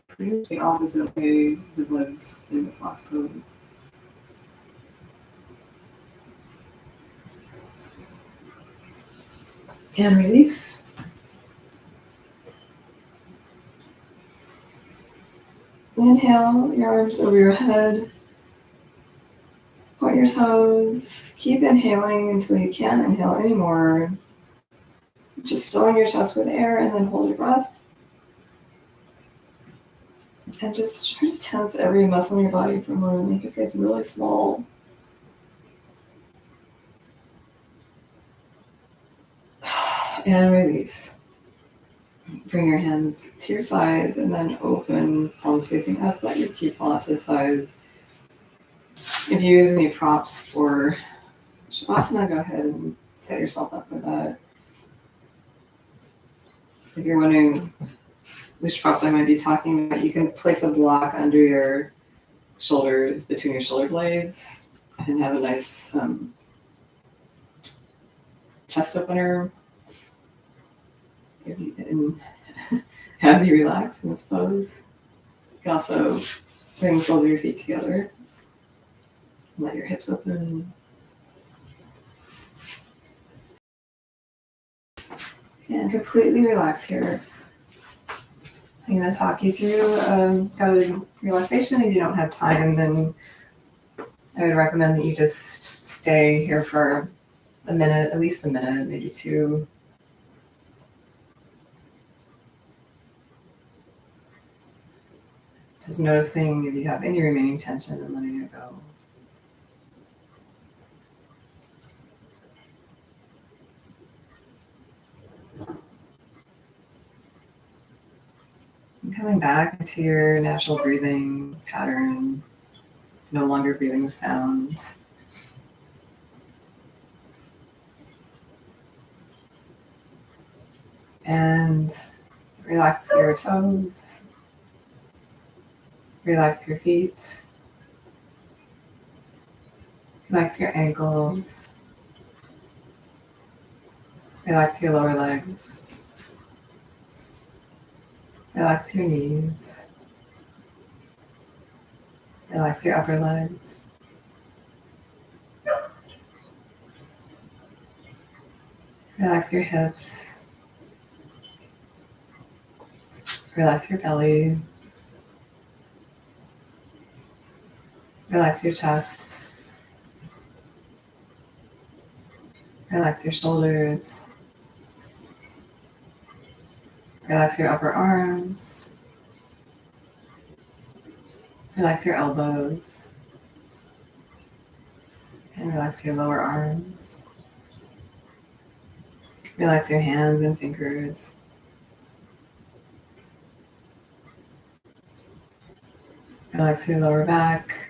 pretty much the opposite way as it was in this last pose. And release. Inhale, your arms over your head. Point your toes. Keep inhaling until you can't inhale anymore. Just filling your chest with air, and then hold your breath. And just try to tense every muscle in your body for a moment. Make your face really small. And release. Bring your hands to your sides and then open, palms facing up. Let your feet fall out to the sides. If you use any props for Shavasana, go ahead and set yourself up for that. If you're wondering which props I might be talking about, you can place a block under your shoulders, between your shoulder blades, and have a nice chest opener. And as you relax in this pose, you can also bring the soles of your feet together. Let your hips open. And completely relax here. I'm going to talk you through guided relaxation. If you don't have time, then I would recommend that you just stay here for a minute, at least a minute, maybe two. Just noticing if you have any remaining tension and letting it go. And coming back into your natural breathing pattern, no longer breathing the sound. And relax your toes. Relax your feet. Relax your ankles. Relax your lower legs. Relax your knees. Relax your upper legs. Relax your hips. Relax your belly. Relax your chest. Relax your shoulders. Relax your upper arms. Relax your elbows. And relax your lower arms. Relax your hands and fingers. Relax your lower back.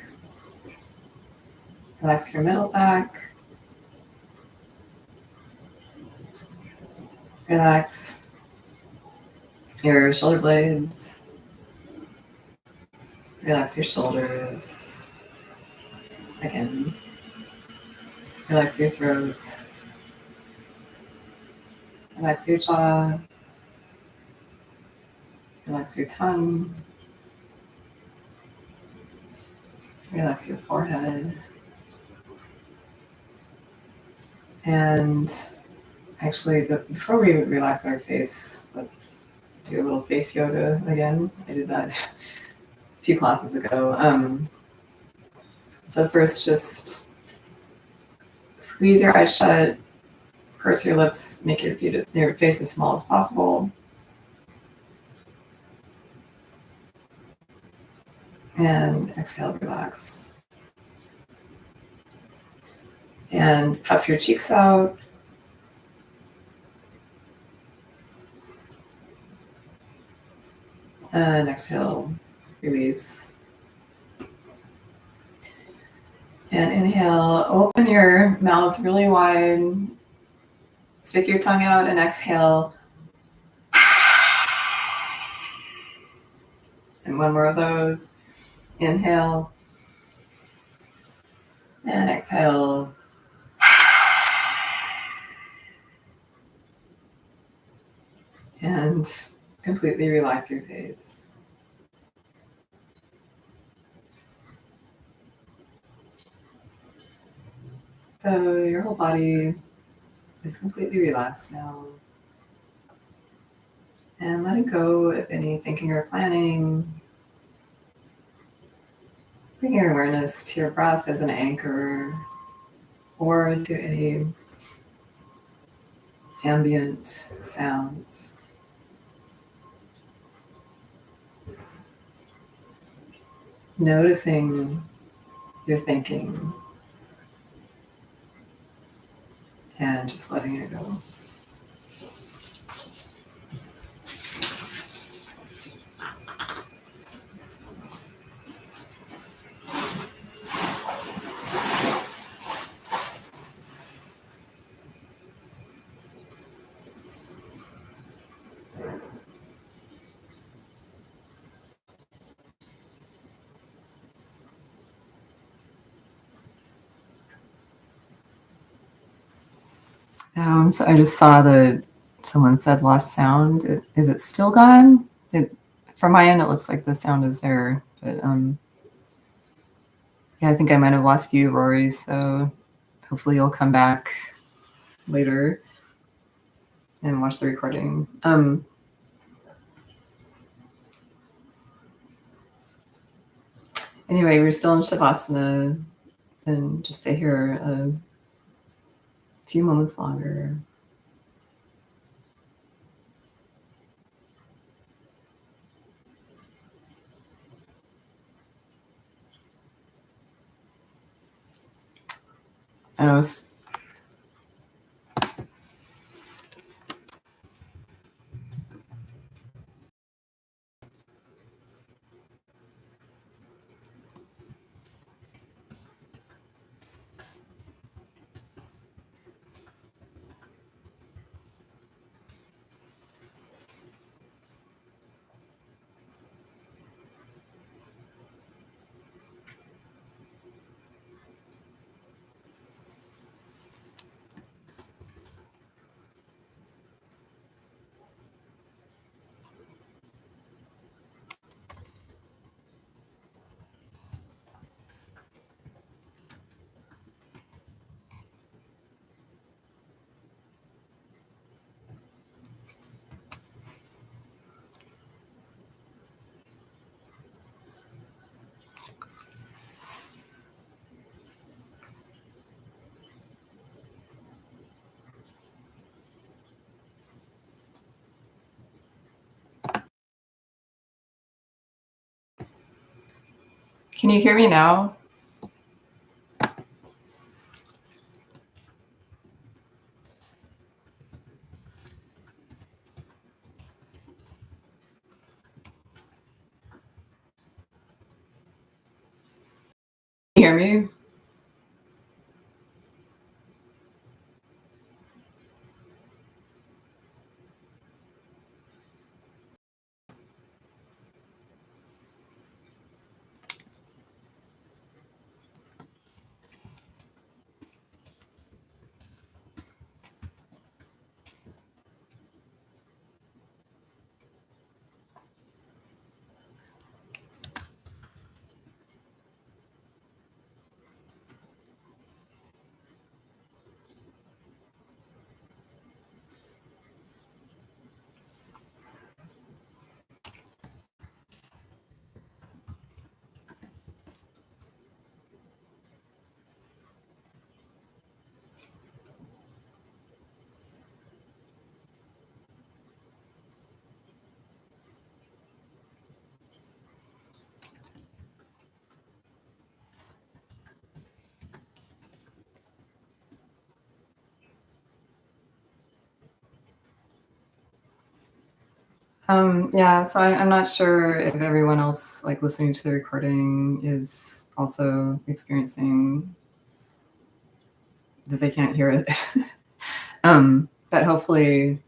Relax your middle back. Relax your shoulder blades. Relax your shoulders. Again. Relax your throat. Relax your jaw. Relax your tongue. Relax your forehead. And actually, before we relax our face, let's do a little face yoga again. I did that a few classes ago. So first, just squeeze your eyes shut, purse your lips, make your face as small as possible. And exhale, relax. And puff your cheeks out. And exhale, release. And inhale, open your mouth really wide. Stick your tongue out and exhale. And one more of those. Inhale. And exhale. And completely relax your face. So your whole body is completely relaxed now. And letting go of any thinking or planning. Bring your awareness to your breath as an anchor or to any ambient sounds. Noticing your thinking and just letting it go. So I just saw that someone said lost sound. Is it still gone? From my end, it looks like the sound is there, but yeah, I think I might have lost you, Rory. So hopefully you'll come back later and watch the recording. Anyway, we're still in Shavasana, and just stay here a few moments longer. I know Can you hear me now? Can you hear me? Yeah, so I'm not sure if everyone else like listening to the recording is also experiencing that they can't hear it. But hopefully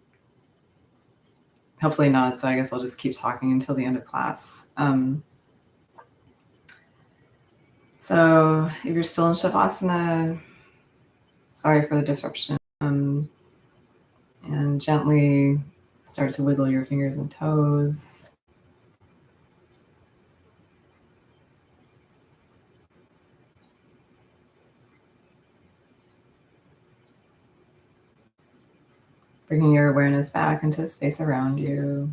not. So I guess I'll just keep talking until the end of class. So if you're still in Shavasana, sorry for the disruption. And gently start to wiggle your fingers and toes. Bringing your awareness back into the space around you.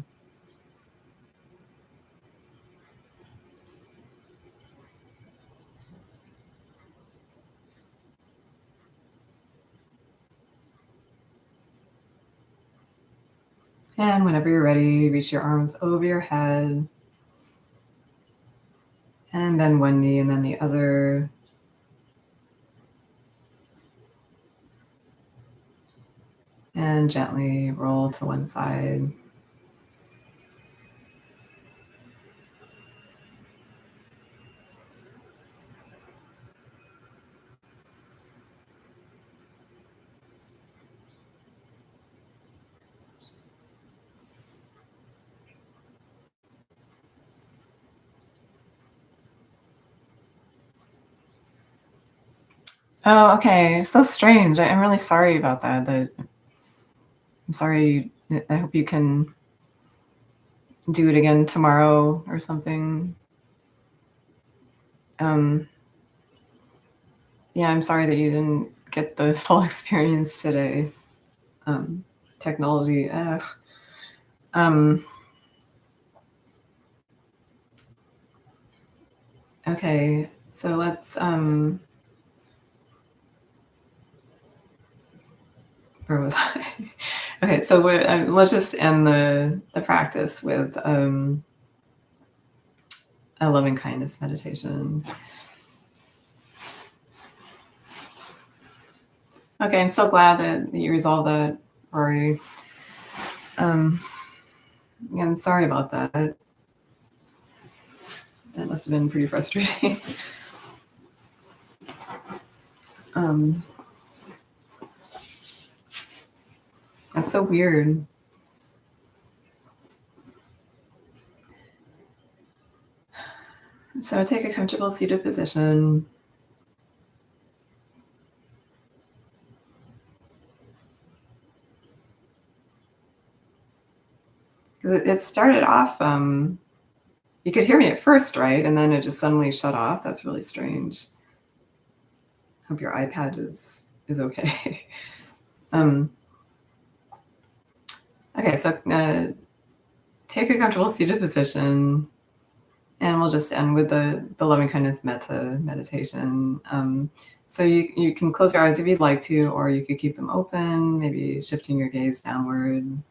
And whenever you're ready, reach your arms over your head and bend one knee and then the other. And gently roll to one side. Oh, okay. So strange. I'm really sorry about that. I'm sorry. I hope you can do it again tomorrow or something. Um, yeah, I'm sorry that you didn't get the full experience today. Um, Technology. Ugh. Um, okay, so let's. Where was I? Okay, so let's just end the practice with a loving kindness meditation. Okay, I'm so glad that you resolved that, Rory. Um, Again, sorry about that. That must have been pretty frustrating. um, that's so weird. So take a comfortable seated position. Because it started off, you could hear me at first, right? And then it just suddenly shut off. That's really strange. Hope your iPad is okay. um, okay, so take a comfortable seated position, and we'll just end with the loving kindness metta meditation. So you can close your eyes if you'd like to, or you could keep them open, maybe shifting your gaze downward.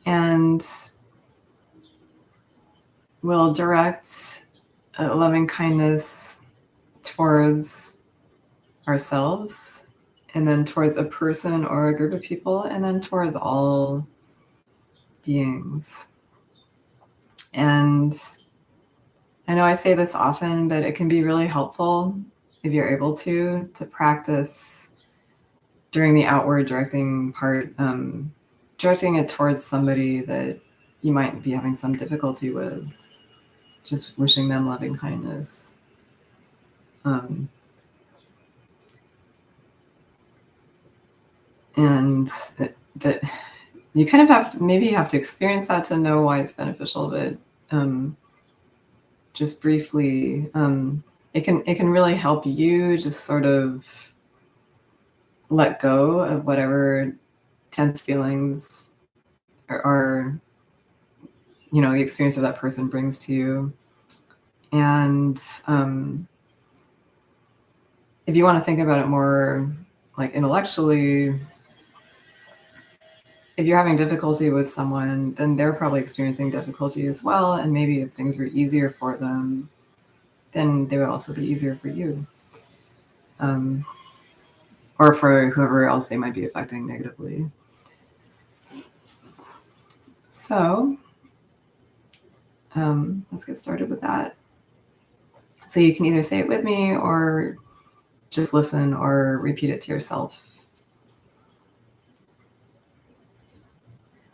And we'll direct loving kindness towards ourselves, and then towards a person or a group of people, and then towards all beings. And I know I say this often, but it can be really helpful if you're able to practice during the outward directing part, directing it towards somebody that you might be having some difficulty with, just wishing them loving kindness. And that you kind of have to experience that to know why it's beneficial, but just briefly, it can really help you just sort of let go of whatever tense feelings or the experience of that person brings to you. And if you want to think about it more like intellectually, if you're having difficulty with someone, then they're probably experiencing difficulty as well. And maybe if things were easier for them, then they would also be easier for you. Or for whoever else they might be affecting negatively. So let's get started with that. So you can either say it with me or just listen or repeat it to yourself.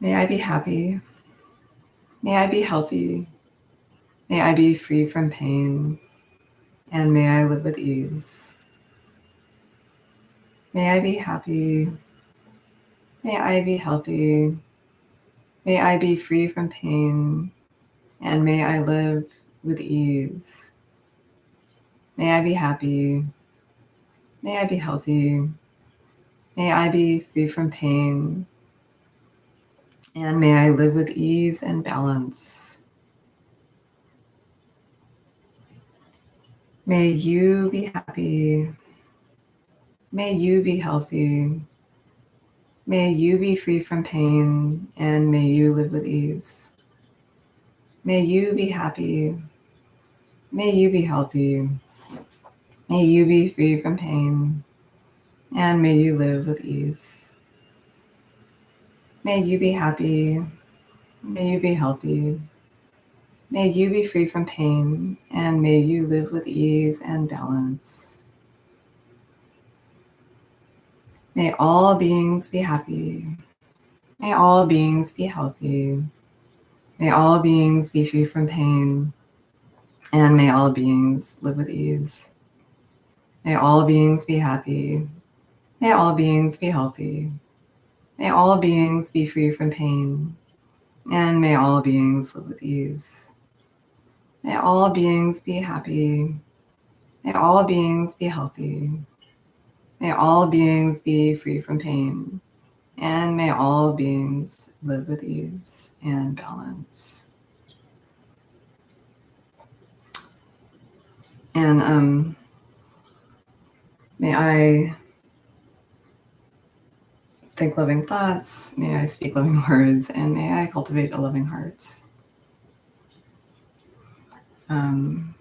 May I be happy. May I be healthy. May I be free from pain. And may I live with ease. May I be happy. May I be healthy. May I be free from pain. And may I live with ease. May I be happy. May I be healthy. May I be free from pain. And may I live with ease and balance. May you be happy. May you be healthy. May you be free from pain, and may you live with ease. May you be happy. May you be healthy. May you be free from pain, and may you live with ease. May you be happy. May you be healthy. May you be free from pain, and may you live with ease and balance. May all beings be happy. May all beings be healthy. May all beings be free from pain. And may all beings live with ease. May all beings be happy. May all beings be healthy. May all beings be free from pain. And may all beings live with ease. May all beings be happy. May all beings be healthy. May all beings be free from pain. And may all beings live with ease and balance. And may I think loving thoughts, may I speak loving words, and may I cultivate a loving heart. I'm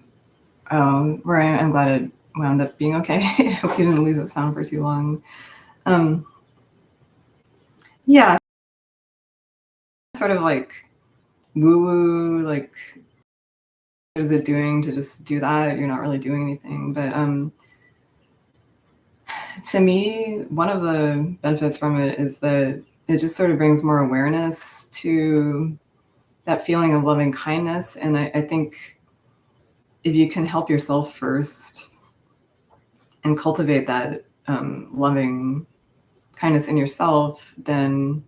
glad it wound up being okay. I hope you didn't lose the sound for too long. Yeah, sort of like woo-woo, like what is it doing to just do that? You're not really doing anything. But to me, one of the benefits from it is that it just sort of brings more awareness to that feeling of loving kindness. And I think if you can help yourself first and cultivate that loving kindness in yourself, then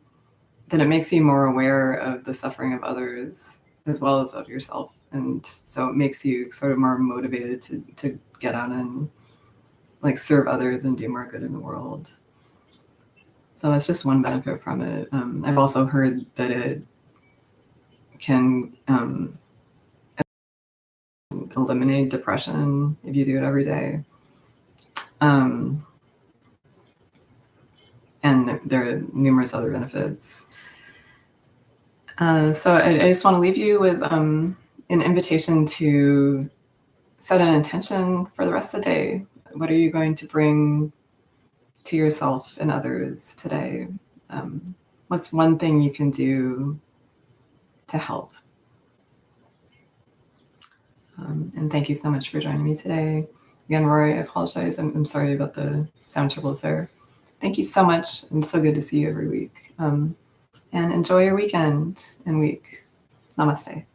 it makes you more aware of the suffering of others as well as of yourself. And so it makes you sort of more motivated to get out and like serve others and do more good in the world. So that's just one benefit from it. I've also heard that it can eliminate depression if you do it every day. And there are numerous other benefits. So I just want to leave you with an invitation to set an intention for the rest of the day. What are you going to bring to yourself and others today? What's one thing you can do to help? And thank you so much for joining me today. Again, Rory, I apologize. I'm sorry about the sound troubles there. Thank you so much, and so good to see you every week. And enjoy your weekend and week. Namaste.